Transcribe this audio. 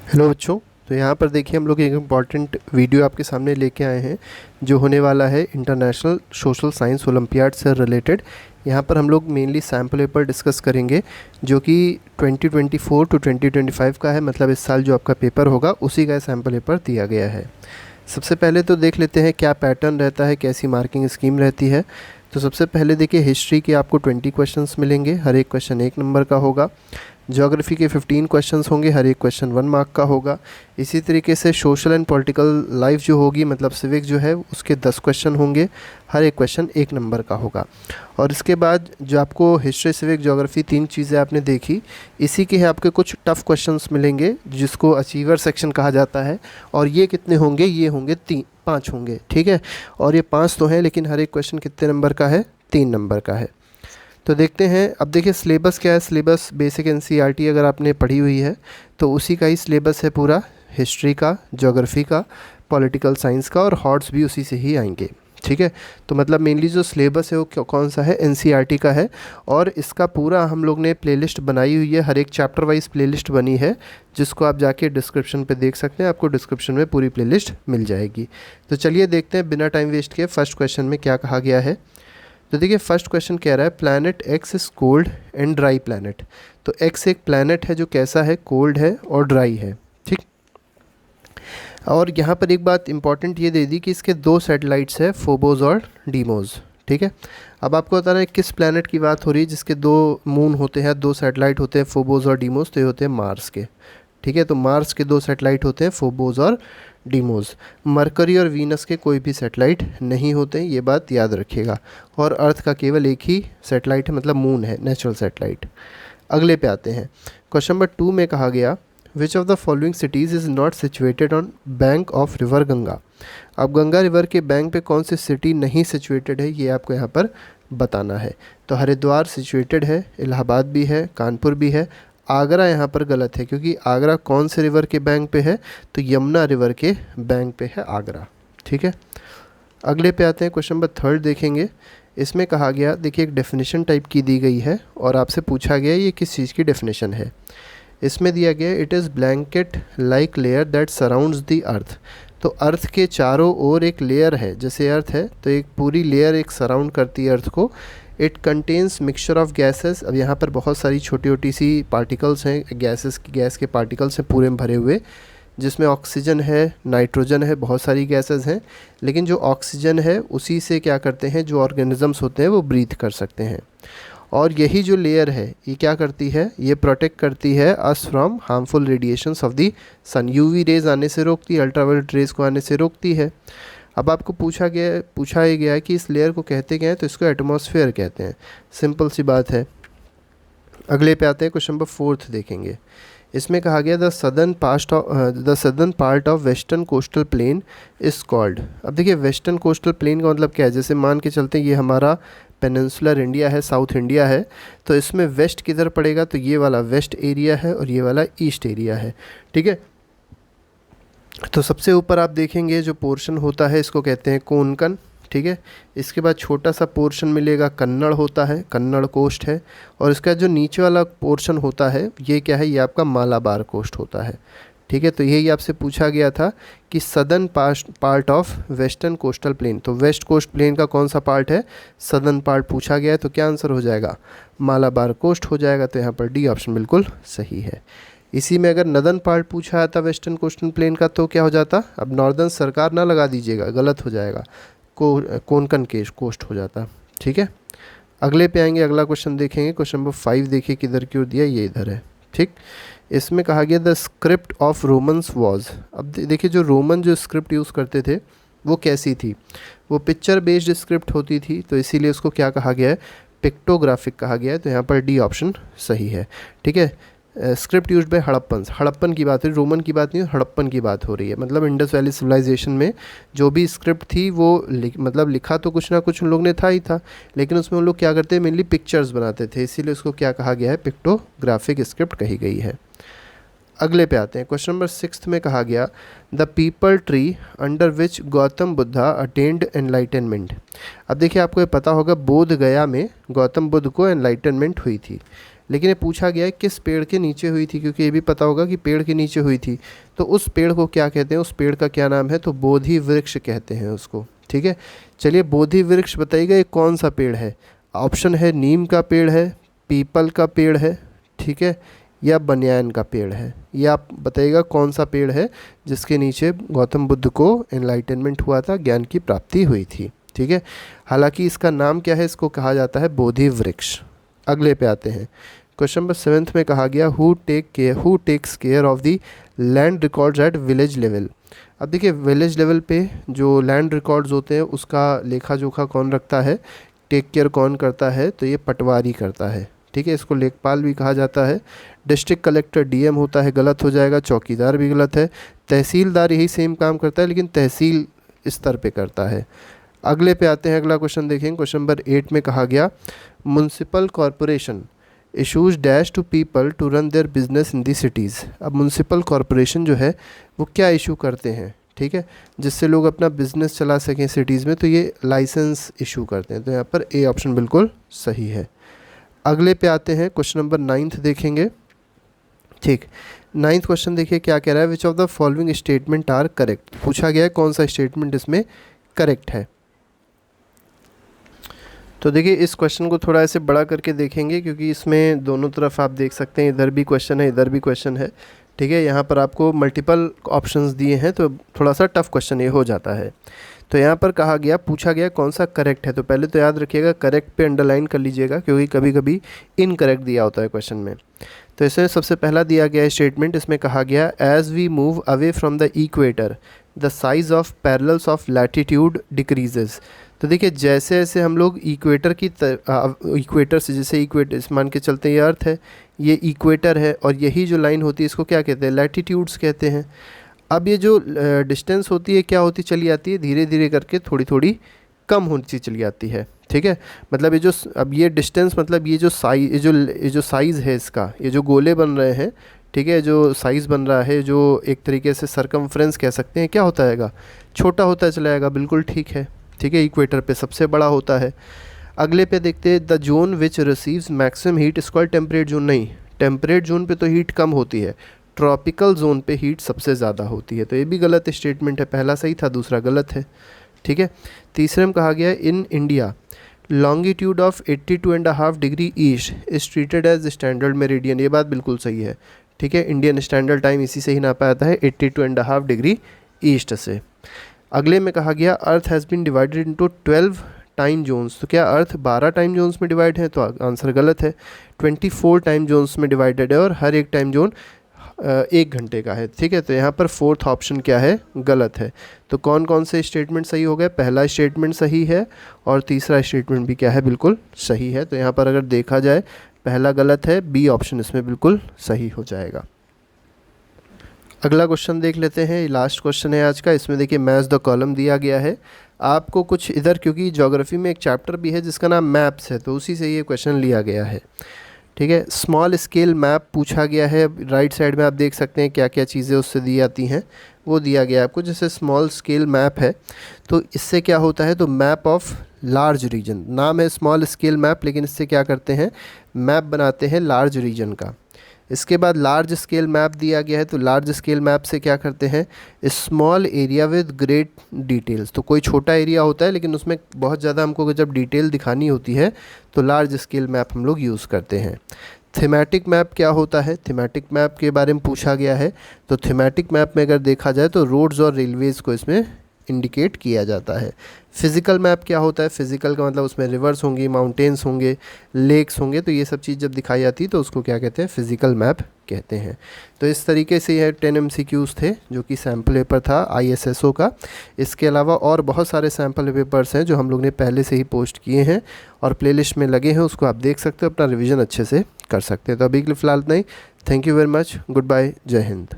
Hello बच्चों। तो यहाँ पर देखिए हम लोग एक इम्पॉर्टेंट वीडियो आपके सामने लेके आए हैं जो होने वाला है इंटरनेशनल सोशल साइंस ओलंपियाड से रिलेटेड। यहाँ पर हम लोग मेनली सैम्पल पेपर डिस्कस करेंगे जो कि 2024 टू 2025 का है, मतलब इस साल जो आपका पेपर होगा उसी का सैम्पल पेपर दिया गया है। सबसे पहले तो देख लेते हैं क्या पैटर्न रहता है, कैसी मार्किंग स्कीम रहती है। तो सबसे पहले देखिए हिस्ट्री के आपको 20 क्वेश्चंस मिलेंगे, हर एक क्वेश्चन 1 नंबर का होगा। ज्योग्राफी के 15 क्वेश्चंस होंगे, हर एक क्वेश्चन 1 मार्क का होगा। इसी तरीके से सोशल एंड पॉलिटिकल लाइफ जो होगी, मतलब सिविक जो है, उसके 10 क्वेश्चन होंगे, हर एक क्वेश्चन 1 नंबर का होगा। और इसके बाद जो आपको हिस्ट्री, सिविक, ज्योग्राफी 3 चीज़ें आपने देखी, इसी के आपके कुछ टफ़ क्वेश्चंस मिलेंगे जिसको अचीवर सेक्शन कहा जाता है। और ये कितने होंगे? ये होंगे 5 होंगे, ठीक है। और ये 5 तो हैं, लेकिन हर एक क्वेश्चन कितने नंबर का है? 3 नंबर का है। तो देखते हैं। अब देखिए सिलेबस क्या है। सिलेबस बेसिक एनसीईआरटी अगर आपने पढ़ी हुई है तो उसी का ही सिलेबस है पूरा, हिस्ट्री का, ज्योग्राफी का, पॉलिटिकल साइंस का, और हॉट्स भी उसी से ही आएंगे, ठीक है। तो मतलब मेनली जो सिलेबस है वो कौन सा है? एनसीईआरटी का है। और इसका पूरा हम लोग ने प्लेलिस्ट बनाई हुई है, हर एक चैप्टर वाइज प्लेलिस्ट बनी है, जिसको आप जाके डिस्क्रिप्शन पे देख सकते हैं। आपको डिस्क्रिप्शन में पूरी प्लेलिस्ट मिल जाएगी। तो चलिए देखते हैं बिना टाइम वेस्ट किए फर्स्ट क्वेश्चन में क्या कहा गया है। तो देखिए फर्स्ट क्वेश्चन कह रहा है planet x is cold and dry planet. तो एक्स एक प्लैनेट है जो कैसा है? कोल्ड है और ड्राई है, ठीक। और यहाँ पर एक बात इंपॉर्टेंट ये दे दी कि इसके 2 सैटेलाइट्स है, फोबोस और डीमोस, ठीक है। अब आपको बताना है किस प्लैनेट की बात हो रही है जिसके 2 मून होते हैं, 2 सैटेलाइट होते हैं, फोबोस और डीमोस। तो ये होते हैं मार्स के, ठीक है। तो मार्स के 2 सैटेलाइट होते हैं, फोबोस और डीमोस। मरकरी और वीनस के कोई भी सैटेलाइट नहीं होते हैं, ये बात याद रखिएगा। और अर्थ का केवल एक ही सैटेलाइट है, मतलब मून है, नेचुरल सैटेलाइट। अगले पे आते हैं। क्वेश्चन नंबर 2 में कहा गया विच of the following cities is not situated on bank of river Ganga. अब गंगा रिवर के बैंक पे कौन सी सिटी नहीं सिचुएटेड है, ये आपको यहाँ पर बताना है। तो हरिद्वार सिचुएटेड है, इलाहाबाद भी है, कानपुर भी है, आगरा यहाँ पर गलत है क्योंकि आगरा कौन से रिवर के बैंक पे है? तो यमुना रिवर के बैंक पे है आगरा, ठीक है। अगले पे आते हैं। क्वेश्चन नंबर 3 देखेंगे। इसमें कहा गया, देखिए एक डेफिनेशन टाइप की दी गई है और आपसे पूछा गया ये किस चीज़ की डेफिनेशन है। इसमें दिया गया it is blanket like layer that surrounds the earth. तो अर्थ के चारों ओर एक लेयर है, जैसे अर्थ है तो एक पूरी लेयर एक सराउंड करती है अर्थ को। It contains mixture of gases. अब यहाँ पर बहुत सारी छोटी छोटी सी पार्टिकल्स हैं, गैस के पार्टिकल्स हैं पूरे में भरे हुए, जिसमें ऑक्सीजन है, नाइट्रोजन है, बहुत सारी गैसेस हैं। लेकिन जो ऑक्सीजन है उसी से क्या करते हैं, जो ऑर्गेनिजम्स होते हैं वो ब्रीथ कर सकते हैं। और यही जो लेयर है ये क्या करती है? ये प्रोटेक्ट करती है us from harmful radiations of the sun. UV rays आने से रोकती है, अल्ट्रावायलेट रेज को आने से रोकती है। अब आपको पूछा ये गया है कि इस लेयर को कहते क्या हैं, तो इसको एटमॉस्फेयर कहते हैं। सिंपल सी बात है। अगले पे आते हैं। क्वेश्चन नंबर 4 देखेंगे। इसमें कहा गया the southern part of western coastal plain is called. अब देखिए वेस्टर्न कोस्टल प्लेन का मतलब क्या है? जैसे मान के चलते हैं ये हमारा पेनिनसुलर इंडिया है, साउथ इंडिया है, तो इसमें वेस्ट किधर पड़ेगा? तो ये वाला वेस्ट एरिया है और ये वाला ईस्ट एरिया है, ठीक है। तो सबसे ऊपर आप देखेंगे जो पोर्शन होता है इसको कहते हैं कोंकण, ठीक है। इसके बाद छोटा सा पोर्शन मिलेगा कन्नड़ होता है, कन्नड़ कोस्ट है। और इसका जो नीचे वाला पोर्शन होता है ये क्या है? ये आपका मालाबार कोस्ट होता है, ठीक है। तो यही आपसे पूछा गया था कि southern part of western coastal plain. तो वेस्ट कोस्ट प्लेन का कौन सा पार्ट है? सदर्न पार्ट पूछा गया है, तो क्या आंसर हो जाएगा? मालाबार कोस्ट हो जाएगा। तो यहाँ पर डी ऑप्शन बिल्कुल सही है। इसी में अगर नदर्न पार्ट पूछा था वेस्टर्न कोस्टल प्लेन का तो क्या हो जाता? अब नॉर्दर्न सरकार ना लगा दीजिएगा, गलत हो जाएगा, कोंकण के कोस्ट हो जाता, ठीक है। अगले पे आएंगे, अगला क्वेश्चन देखेंगे। क्वेश्चन नंबर 5 देखिए किधर की ओर दिया, ये इधर है, ठीक। इसमें कहा गया the script of Romans was. अब देखिए जो रोमन जो स्क्रिप्ट यूज़ करते थे वो कैसी थी? वो पिक्चर बेस्ड स्क्रिप्ट होती थी, तो इसीलिए उसको क्या कहा गया है? पिक्टोग्राफिक कहा गया है। तो यहाँ पर डी ऑप्शन सही है, ठीक है। स्क्रिप्ट यूज्ड बाय हड़प्पन की बात है, रोमन की बात नहीं, हड़प्पन की बात हो रही है। मतलब इंडस वैली सिविलाइजेशन में जो भी स्क्रिप्ट थी वो मतलब लिखा तो कुछ ना कुछ उन लोग ने था ही था, लेकिन उसमें उन लोग क्या करते हैं? मेनली पिक्चर्स बनाते थे, इसीलिए उसको क्या कहा गया है? पिक्टोग्राफिक स्क्रिप्ट कही गई है। अगले पे आते हैं। क्वेश्चन नंबर 6 में कहा गया the people tree under which Gautam Buddha attend enlightenment. अब देखिए आपको ये पता होगा बोध गया में गौतम बुद्ध को एनलाइटनमेंट हुई थी, लेकिन ये पूछा गया है किस पेड़ के नीचे हुई थी, क्योंकि ये भी पता होगा कि पेड़ के नीचे हुई थी, तो उस पेड़ को क्या कहते हैं, उस पेड़ का क्या नाम है, तो बोधि वृक्ष कहते हैं उसको। ठीक है, चलिए बोधि वृक्ष बताइएगा ये कौन सा पेड़ है। ऑप्शन है नीम का पेड़ है, पीपल का पेड़ है, ठीक है, या बनियान का पेड़ है। ये आप बताइएगा कौन सा पेड़ है जिसके नीचे गौतम बुद्ध को एनलाइटनमेंट हुआ था, ज्ञान की प्राप्ति हुई थी। ठीक है, हालांकि इसका नाम क्या है, इसको कहा जाता है बोधि वृक्ष। अगले पे आते हैं, क्वेश्चन नंबर 7 में कहा गया who takes care of the land records at village level. अब देखिए विलेज लेवल पे जो लैंड रिकॉर्ड्स होते हैं उसका लेखा जोखा कौन रखता है, टेक केयर कौन करता है, तो ये पटवारी करता है। ठीक है, इसको लेखपाल भी कहा जाता है। डिस्ट्रिक्ट कलेक्टर डीएम होता है, गलत हो जाएगा। चौकीदार भी गलत है। तहसीलदार यही सेम काम करता है लेकिन तहसील स्तर पे करता है। अगले पे आते हैं, अगला क्वेश्चन देखेंगे। क्वेश्चन नंबर 8 में कहा गया municipal corporation issues dash to people to run their business in the cities. अब म्युनिसिपल कॉरपोरेशन जो है वो क्या इशू करते हैं, ठीक है, जिससे लोग अपना बिजनेस चला सकें सिटीज़ में, तो ये लाइसेंस इशू करते हैं। तो यहाँ पर ए ऑप्शन बिल्कुल सही है। अगले पे आते हैं, क्वेश्चन नंबर 9 देखेंगे। ठीक, 9th क्वेश्चन देखिए क्या कह रहा है, which of the following statement are correct. पूछा गया है कौन सा स्टेटमेंट इसमें करेक्ट है। तो देखिए इस क्वेश्चन को थोड़ा ऐसे बड़ा करके देखेंगे क्योंकि इसमें दोनों तरफ आप देख सकते हैं, इधर भी क्वेश्चन है इधर भी क्वेश्चन है। ठीक है, यहाँ पर आपको मल्टीपल ऑप्शंस दिए हैं तो थोड़ा सा टफ क्वेश्चन ये हो जाता है। तो यहाँ पर कहा गया, पूछा गया कौन सा करेक्ट है। तो पहले तो याद रखिएगा करेक्ट पे अंडरलाइन कर लीजिएगा क्योंकि कभी कभी इनकरेक्ट दिया होता है क्वेश्चन में। तो इसमें सबसे पहला दिया गया है स्टेटमेंट, इसमें कहा गया as we move away from the equator the size of parallels of latitude decreases. तो देखिए जैसे जैसे हम लोग इक्वेटर इक्वेटर से, जैसे इक्वेटर मान के चलते हैं ये अर्थ है, ये इक्वेटर है और यही जो लाइन होती है इसको क्या कहते हैं, लैटिट्यूड्स कहते हैं। अब ये जो डिस्टेंस होती है क्या होती चली जाती है, धीरे धीरे करके थोड़ी थोड़ी कम होती चली जाती है। ठीक है, मतलब ये जो अब ये डिस्टेंस मतलब ये जो साइज़ है इसका, ये जो गोले बन रहे हैं, ठीक है, जो साइज़ बन रहा है, जो एक तरीके से सरकमफ्रेंस कह सकते हैं, क्या होता है, छोटा होता चला जाएगा। बिल्कुल ठीक है। ठीक है, इक्वेटर पे सबसे बड़ा होता है। अगले पे देखते हैं, the zone which receives maximum heat is called temperate zone. नहीं, टेम्परेट जोन पे तो हीट कम होती है, ट्रॉपिकल जोन पे हीट सबसे ज़्यादा होती है। तो ये भी गलत स्टेटमेंट है, पहला सही था दूसरा गलत है। ठीक है, तीसरे में कहा गया in India longitude of 82.5 degree east is treated as standard meridian. ये बात बिल्कुल सही है। ठीक है, इंडियन स्टैंडर्ड टाइम इसी से ही नापा जाता है 82.5 डिग्री ईस्ट से। अगले में कहा गया earth has been divided into 12 time zones. तो क्या अर्थ 12 टाइम जोन्स में डिवाइड है, तो आंसर गलत है। 24 टाइम जोन्स में डिवाइडेड है और हर एक टाइम जोन 1 घंटे का है। ठीक है, तो यहाँ पर फोर्थ ऑप्शन क्या है, गलत है। तो कौन कौन से स्टेटमेंट सही हो गए, पहला स्टेटमेंट सही है और तीसरा स्टेटमेंट भी क्या है, बिल्कुल सही है। तो यहाँ पर अगर देखा जाए पहला गलत है, बी ऑप्शन इसमें बिल्कुल सही हो जाएगा। अगला क्वेश्चन देख लेते हैं, लास्ट क्वेश्चन है आज का। इसमें देखिए मैच द कॉलम दिया गया है आपको कुछ इधर, क्योंकि ज्योग्राफी में एक चैप्टर भी है जिसका नाम मैप्स है, तो उसी से ये क्वेश्चन लिया गया है। ठीक है, स्मॉल स्केल मैप पूछा गया है। राइट साइड में आप देख सकते हैं क्या क्या चीज़ें उससे दी जाती हैं, वो दिया गया है आपको। जैसे स्मॉल स्केल मैप है तो इससे क्या होता है, तो मैप ऑफ लार्ज रीजन, नाम है स्मॉल स्केल मैप, लेकिन इससे क्या करते हैं, मैप बनाते हैं लार्ज रीजन का। इसके बाद लार्ज स्केल मैप दिया गया है, तो लार्ज स्केल मैप से क्या करते हैं, small area with great details. तो कोई छोटा एरिया होता है लेकिन उसमें बहुत ज़्यादा हमको जब डिटेल दिखानी होती है तो लार्ज स्केल मैप हम लोग यूज़ करते हैं। थीमेटिक मैप क्या होता है, थीमेटिक मैप के बारे में पूछा गया है। तो थीमेटिक मैप में अगर देखा जाए तो रोड्स और रेलवेज़ को इसमें इंडिकेट किया जाता है। फिज़िकल मैप क्या होता है, फिज़िकल का मतलब उसमें रिवर्स होंगी, माउंटेन्स होंगे, लेक्स होंगे, तो ये सब चीज़ जब दिखाई जाती है तो उसको क्या कहते हैं, फिज़िकल मैप कहते हैं। तो इस तरीके से यह 10 MCQs थे जो कि सैम्पल पेपर था ISSO का। इसके अलावा और बहुत सारे सैम्पल पेपर्स हैं जो हम लोग ने पहले से ही पोस्ट किए हैं और प्लेलिस्ट में लगे हैं, उसको आप देख सकते हो, अपना रिविज़न अच्छे से कर सकते हैं। तो अभी के लिए फ़िलहाल नहीं, thank you very much, good bye, जय हिंद।